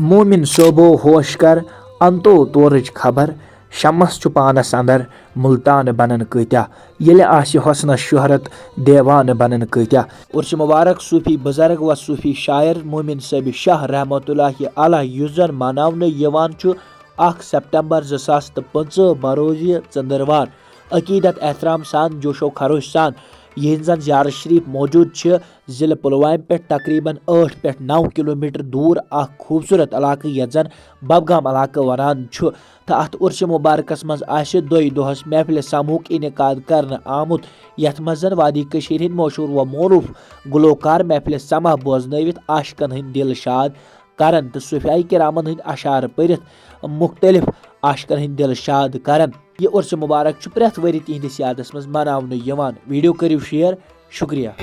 मोमिन सोबो होश कर अंतो तोरच खबर शमस छु पानस अंदर मुल्तान बनन कत्या ये आस हसन शोहरत देवान बनन कत्या। उर्स मुबारक सूफी बुजुर्ग व सूफी शायर मोमिन सब शाह रहमतुल्लाहि अलैह युस जन मनावने यवान छु 1 सितंबर 2025 बरोज चंदरवार अकीदत एहतराम सान जोशो खरोश सान यह जन ज़ियारत शरीफ मौजूद ज़िले पुलवाम पे तकरीबन 8 पे 9 किलोमीटर दूर खूबसूरत इलाक ये जन बबगाम इलाक वनान तो अत उर्स मुबारकस मज दोई दोहस महफिल समूक इनकाद कर आमुत यथ मज वादी कशीर हिंद मशहूर व मौरूफ गुलकार महफिल समा बोजनवित आशिकन हिंद दिल शाद करन तो सूफियाई किरामन हिंद अशार परित मुख्तलिफ आशिकन हिंद दिल शाद करन। यह उर्स मुबारक प्रेथ वरी तिहंदिस यादस मज मनावने यवान। वीडियो करियो शेयर। शुक्रिया।